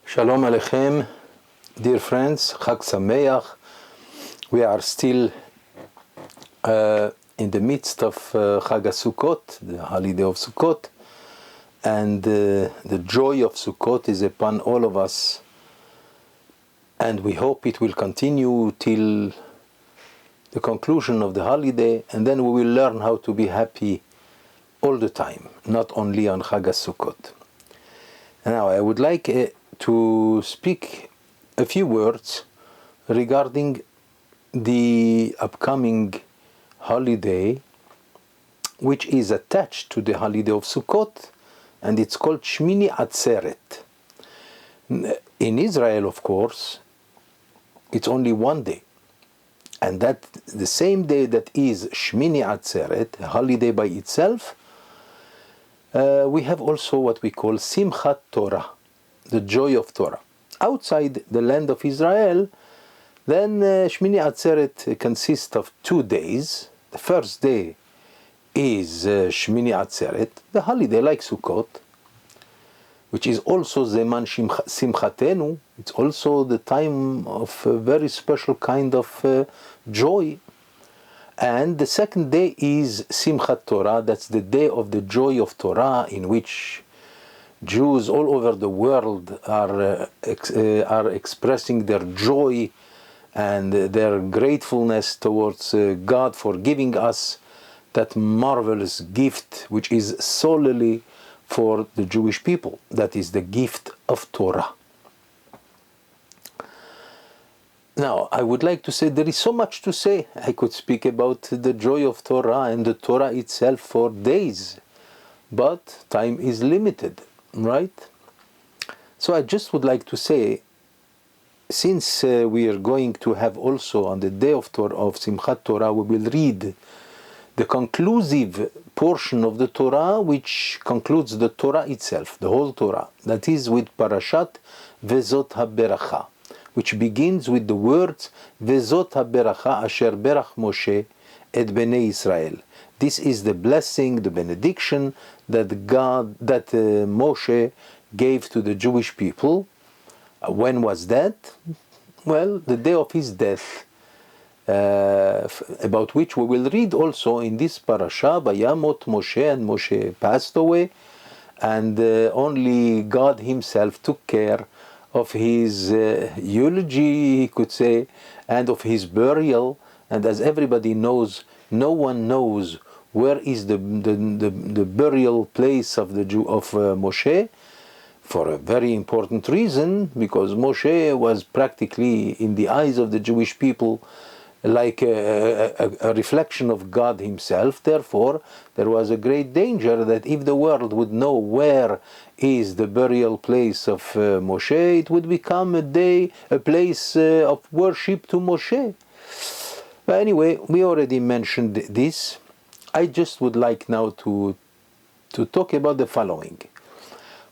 Shalom Aleichem, dear friends, Chag Sameach. We are still in the midst of Chag HaSukkot, the holiday of Sukkot, and the joy of Sukkot is upon all of us, and we hope it will continue till the conclusion of the holiday, and then we will learn how to be happy all the time, not only on Chag HaSukkot. Now I would like to speak a few words regarding the upcoming holiday, which is attached to the holiday of Sukkot, and it's called Shmini Atzeret. In Israel, of course, it's only one day, and that the same day that is Shmini Atzeret, a holiday by itself, we have also what we call SIMHAT Torah, the joy of Torah. Outside the land of Israel, then Shmini Atzeret consists of 2 days. The first day is Shmini Atzeret, the holiday like Sukkot, which is also Zeman Simchatenu. It's also the time of a very special kind of joy. And the second day is Simchat Torah. That's the day of the joy of Torah, in which Jews all over the world are expressing their joy and their gratefulness towards God for giving us that marvelous gift, which is solely for the Jewish people. That is the gift of Torah. Now, I would like to say there is so much to say. I could speak about the joy of Torah and the Torah itself for days, but time is limited, right? So I just would like to say, since we are going to have also on the day of Torah, of Simchat Torah, we will read the conclusive portion of the Torah, which concludes the Torah itself, the whole Torah. That is with Parashat Vezot HaBeracha, which begins with the words Vezot HaBeracha Asher Berach Moshe et Bnei Israel. This is the blessing, the benediction that Moshe gave to the Jewish people. When was that? Well, the day of his death, about which we will read also in this parasha. Vayamot Moshe, and Moshe passed away, and only God himself took care of his eulogy, he could say, and of his burial. And as everybody knows, no one knows where is the burial place of Moshe, for a very important reason, because Moshe was practically, in the eyes of the Jewish people, like a reflection of God himself. Therefore, there was a great danger that if the world would know where is the burial place of Moshe, it would become a place of worship to Moshe. But anyway, we already mentioned this. I just would like now to talk about the following.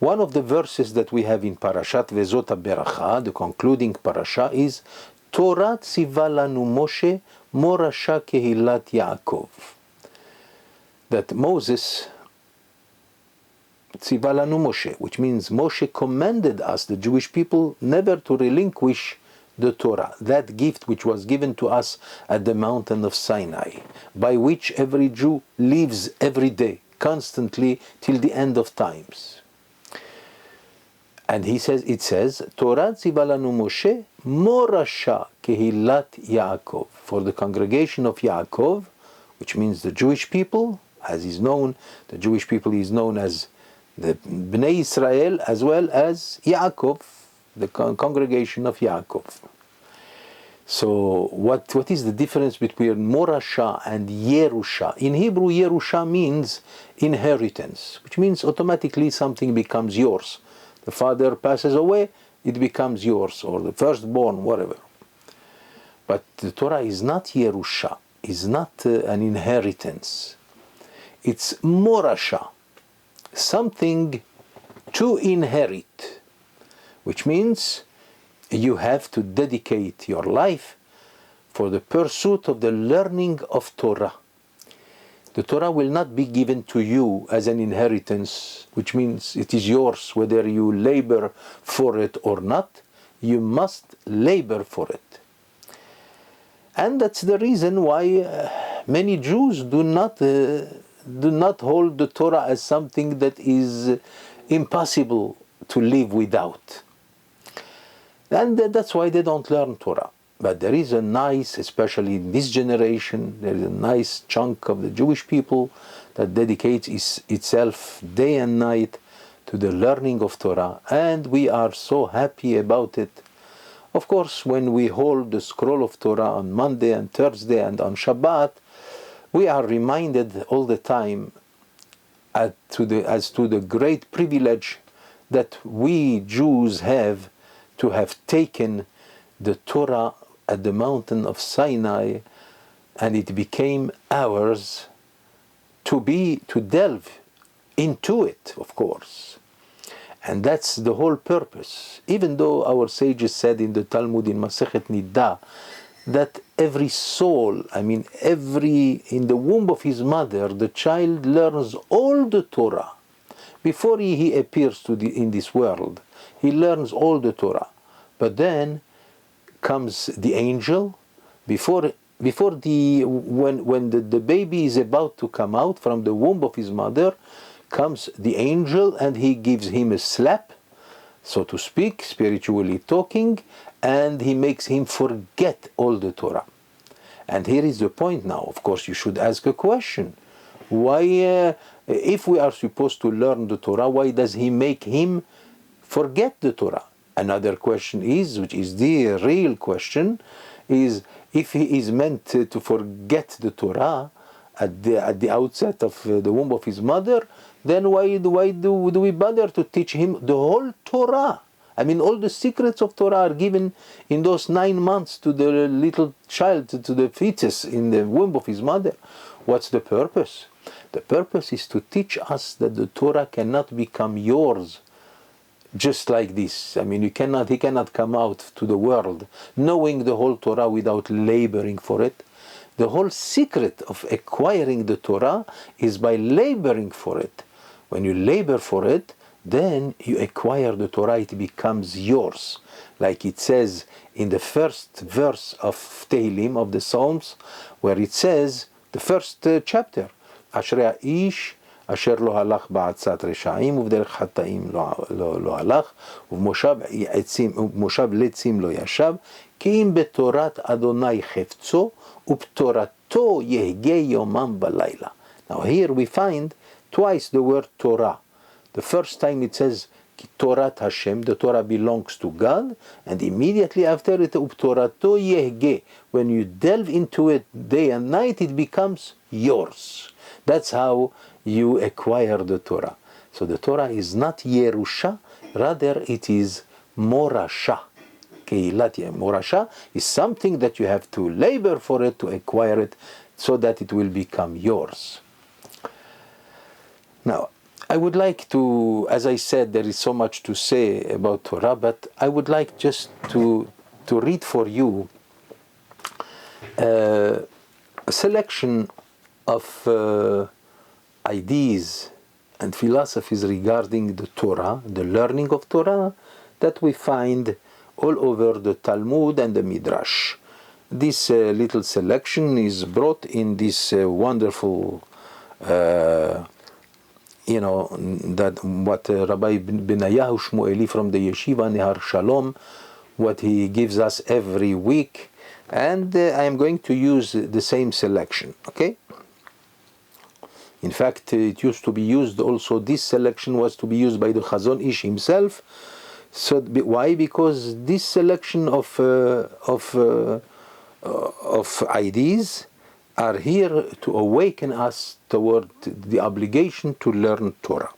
One of the verses that we have in Parashat Vezot HaBeracha, the concluding parasha, is Torah tziva lanu Moshe morasha kehilat Yaakov. That Moses tziva lanu Moshe, which means Moshe commanded us, the Jewish people, never to relinquish the Torah, that gift which was given to us at the mountain of Sinai, by which every Jew lives every day, constantly, till the end of times. And it says, Torah tziva lanu Moshe morasha kehilat Yaakov, for the congregation of Yaakov, which means the Jewish people, as is known, the Jewish people is known as the Bnei Israel, as well as Yaakov, the congregation of Yaakov. So what is the difference between morasha and Yerusha? In Hebrew, Yerusha means inheritance, which means automatically something becomes yours. The father passes away, it becomes yours, or the firstborn, whatever. But the Torah is not Yerusha, is not an inheritance. It's morasha, something to inherit, which means you have to dedicate your life for the pursuit of the learning of Torah. The Torah will not be given to you as an inheritance, which means it is yours whether you labor for it or not. You must labor for it. And that's the reason why many Jews do not hold the Torah as something that is impossible to live without. And that's why they don't learn Torah. But there is a nice, especially in this generation, there is a nice chunk of the Jewish people that dedicates itself day and night to the learning of Torah, and we are so happy about it. Of course, when we hold the scroll of Torah on Monday and Thursday and on Shabbat, we are reminded all the time as to the great privilege that we Jews have to have taken the Torah at the mountain of Sinai, and it became ours to delve into it, of course. And that's the whole purpose. Even though our sages said in the Talmud in Masechet Niddah that every soul, in the womb of his mother, the child learns all the Torah. Before he appears in this world, he learns all the Torah. But then comes the angel. When the baby is about to come out from the womb of his mother, comes the angel and he gives him a slap, so to speak, spiritually talking, and he makes him forget all the Torah. And here is the point now. Of course, you should ask a question. Why, if we are supposed to learn the Torah, why does he make him forget the Torah? Another question is, which is the real question, is if he is meant to forget the Torah at the outset of the womb of his mother, then why do we bother to teach him the whole Torah? All the secrets of Torah are given in those 9 months to the little child, to the fetus in the womb of his mother. What's the purpose? The purpose is to teach us that the Torah cannot become yours just like this. He cannot come out to the world knowing the whole Torah without laboring for it. The whole secret of acquiring the Torah is by laboring for it. When you labor for it, then you acquire the Torah, it becomes yours. Like it says in the first verse of Tehillim, of the Psalms, where it says, the first chapter, Ashrei Ish אשר לא הלך בעצת רשעים ובדרך חטאים לא הלך ובמושב לצים לא ישב כי אם בתורת אדוני חפצו ובתורתו יהגה יומם בלילה. Now here we find twice the word Torah. The first time it says Torat Hashem, the Torah belongs to God, and immediately after it ובתורתו יהגה. When you delve into it day and night, it becomes yours. That's how you acquire the Torah. So the Torah is not Yerusha, rather it is Morasha. Morasha is something that you have to labor for it, to acquire it, so that it will become yours. Now, I would like to, as I said, there is so much to say about Torah, but I would like just to read for you a selection of ideas and philosophies regarding the Torah, the learning of Torah, that we find all over the Talmud and the Midrash. This little selection is brought in this wonderful, that what Rabbi Benayahu Shmueli from the Yeshiva Nehar Shalom, what he gives us every week, and I am going to use the same selection, okay? In fact, it used to be used also, this selection was to be used by the Chazon Ish himself. So why? Because this selection of ideas are here to awaken us toward the obligation to learn Torah.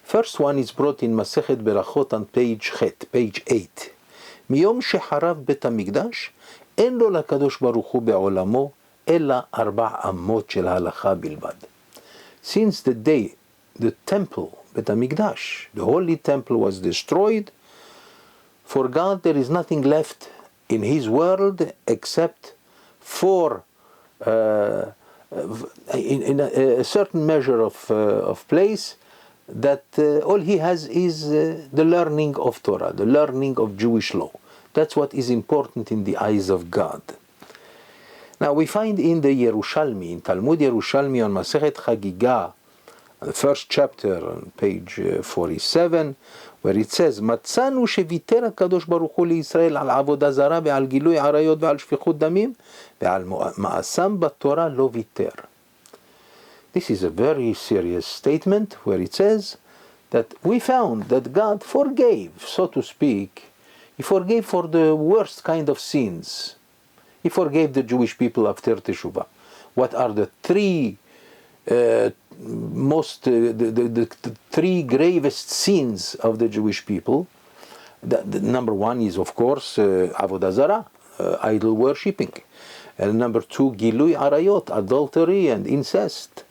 First one is brought in Masechet Berachot on page 8. מיום שחרב בית המקדש, אין לו לקדוש ברוך הוא בעולמו, אלא 4 אמות של הלכה בלבד. Since the day the temple, בית המקדש, the holy temple was destroyed, for God there is nothing left in His world except 4 in a certain measure of place, that all he has is the learning of Torah, the learning of Jewish law. That's what is important in the eyes of God. Now we find in the Yerushalmi, in Talmud Yerushalmi on Masechet Chagiga, the first chapter on page 47, where it says, מצאנו שוויתר הקדוש ברוך הוא לישראל על עבודה זרה ועל גילוי עריות ועל שפיכות דמים ועל מעשם בתורה לא ויתר. This is a very serious statement where it says that we found that God forgave, so to speak. He forgave for the worst kind of sins. He forgave the Jewish people after Teshuvah. What are the three the three gravest sins of the Jewish people? The number one is, of course, Avodah Zarah, idol worshipping. And number two, Gilui Arayot, adultery and incest.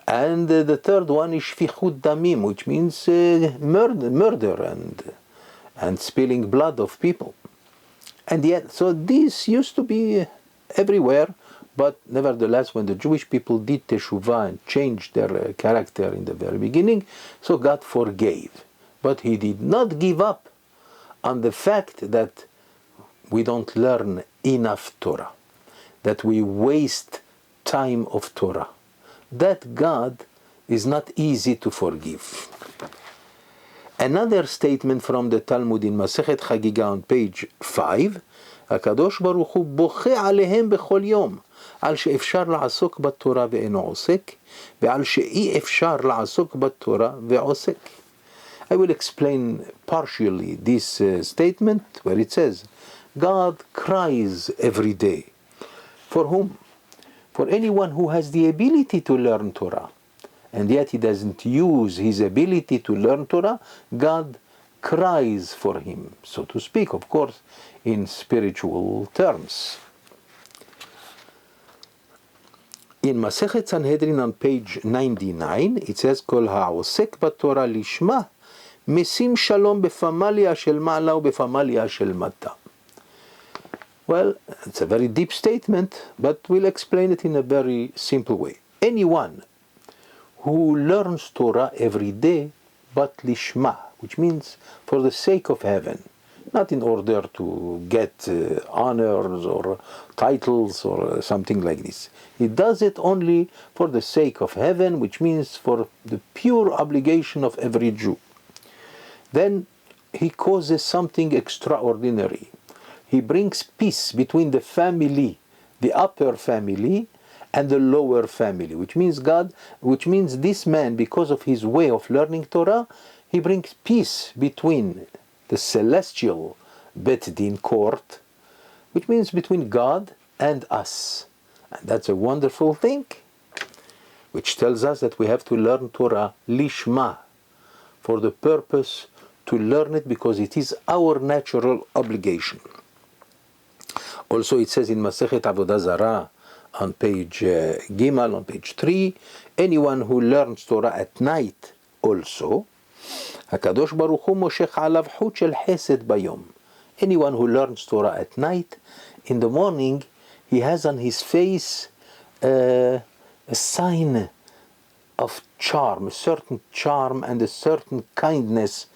And the third one is Shfichut Damim, which means murder and spilling blood of people. And yet, so this used to be everywhere, but nevertheless, when the Jewish people did Teshuvah and changed their character in the very beginning, so God forgave. But He did not give up on the fact that we don't learn enough Torah, that we waste time of Torah. That God is not easy to forgive. Another statement from the Talmud in Masechet Chagiga on page 5, הקדוש ברוך הוא בוכה עליהם בכל יום, על שאפשר לעסוק בתורה ואינו עוסק, ועל שאי אפשר לעסוק בתורה ועוסק. I will explain partially this statement where it says, God cries every day. For whom? For anyone who has the ability to learn Torah, and yet he doesn't use his ability to learn Torah, God cries for him, so to speak, of course, in spiritual terms. In Masechet Sanhedrin on page 99, it says, כל העוסק בתורה לשמה, משים שלום בפמליה של מעלה ובפמליה של מטה. Well, it's a very deep statement, but we'll explain it in a very simple way. Anyone who learns Torah every day, but lishma, which means for the sake of heaven, not in order to get honors or titles or something like this. He does it only for the sake of heaven, which means for the pure obligation of every Jew. Then he causes something extraordinary. He brings peace between the family, the upper family, and the lower family, which means this man, because of his way of learning Torah, he brings peace between the celestial Bet Din court, which means between God and us. And that's a wonderful thing, which tells us that we have to learn Torah lishma, for the purpose to learn it because it is our natural obligation. Also it says in Masechet Avodah Zarah on page Gimal, on page 3, anyone who learns Torah at night also, הקדוש ברוך הוא מושך עליו חוט של חסד ביום. Anyone who learns Torah at night, in the morning, he has on his face a sign of charm, a certain charm and a certain kindness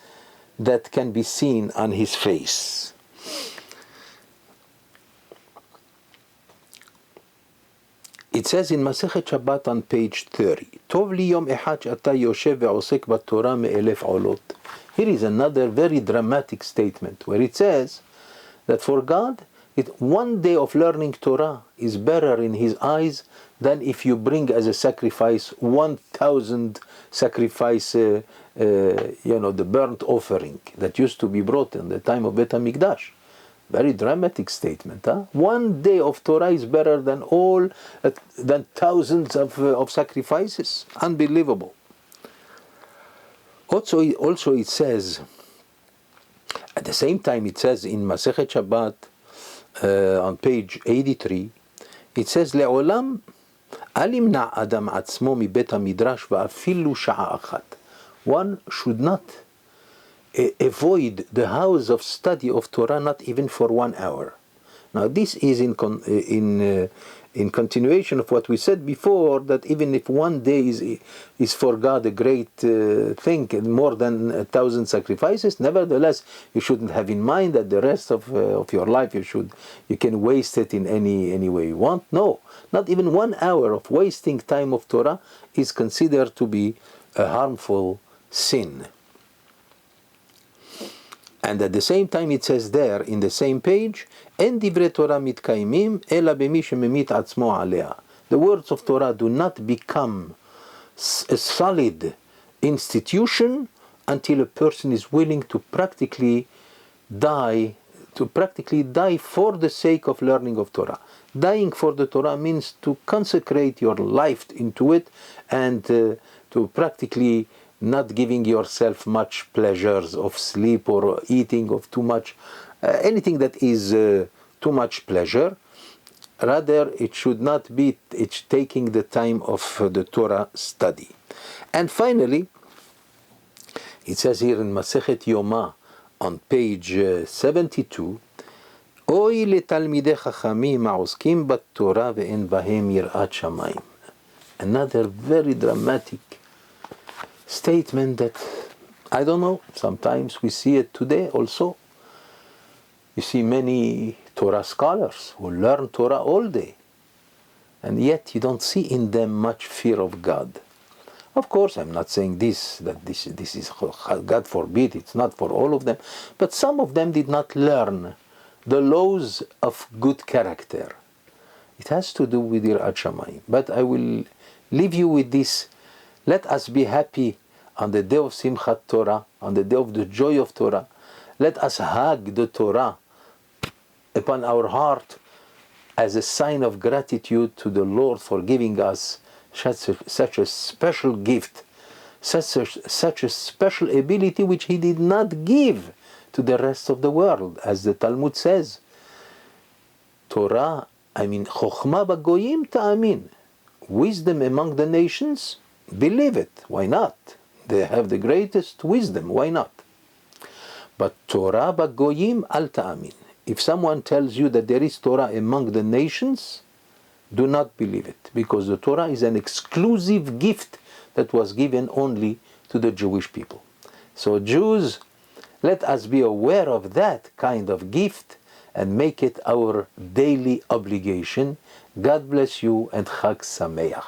that can be seen on his face. It says in Masechet Shabbat on page 30, טוב לי יום אחד שאתה יושב ועוסק בתורה מאלף עולות. Here is another very dramatic statement where it says that for God, one day of learning Torah is better in His eyes than if you bring as a sacrifice 1,000 sacrifice, the burnt offering that used to be brought in the time of Bet HaMikdash. Very dramatic statement, huh? One day of Torah is better than than thousands of sacrifices. Unbelievable. Also it says, at the same time it says in Masechet Shabbat on page 83, it says, לעולם אל ימנע אדם עצמו מבית המדרש ואפילו שעה אחת. One should not avoid the house of study of Torah, not even for 1 hour. Now this is in continuation of what we said before, that even if one day is for God a great thing, more than 1,000 sacrifices, nevertheless you shouldn't have in mind that the rest of your life you can waste it in any way you want. No, not even 1 hour of wasting time of Torah is considered to be a harmful sin. And at the same time it says there in the same page, En divrei Torah mitkaimim ela b'mi shememit atzmo alea. The words of Torah do not become a solid institution until a person is willing to practically die for the sake of learning of Torah. Dying for the Torah means to consecrate your life into it, and to practically not giving yourself much pleasures of sleep or eating of too much, anything that is too much pleasure. Rather, it should not be, it's taking the time of the Torah study. And finally, it says here in Masechet Yoma on page 72, Oy letalmidei chachamim ha'oskim b'Torah ve'en bahem yirat shamayim. Another very dramatic statement that, I don't know, sometimes we see it today also. You see many Torah scholars who learn Torah all day, and yet you don't see in them much fear of God. Of course, I'm not saying this is, God forbid, it's not for all of them, but some of them did not learn the laws of good character. It has to do with Yirat Shamayim. But I will leave you with this. Let us be happy on the day of Simchat Torah, on the day of the joy of Torah. Let us hug the Torah upon our heart as a sign of gratitude to the Lord for giving us such a special gift, such a special ability which He did not give to the rest of the world. As the Talmud says, Torah, Chokhmah b'goyim ta'amin. Wisdom among the nations, believe it. Why not? They have the greatest wisdom. Why not? But Torah b'goyim al ta'amin. If someone tells you that there is Torah among the nations, do not believe it, because the Torah is an exclusive gift that was given only to the Jewish people. So Jews, let us be aware of that kind of gift and make it our daily obligation. God bless you and Chag Sameach.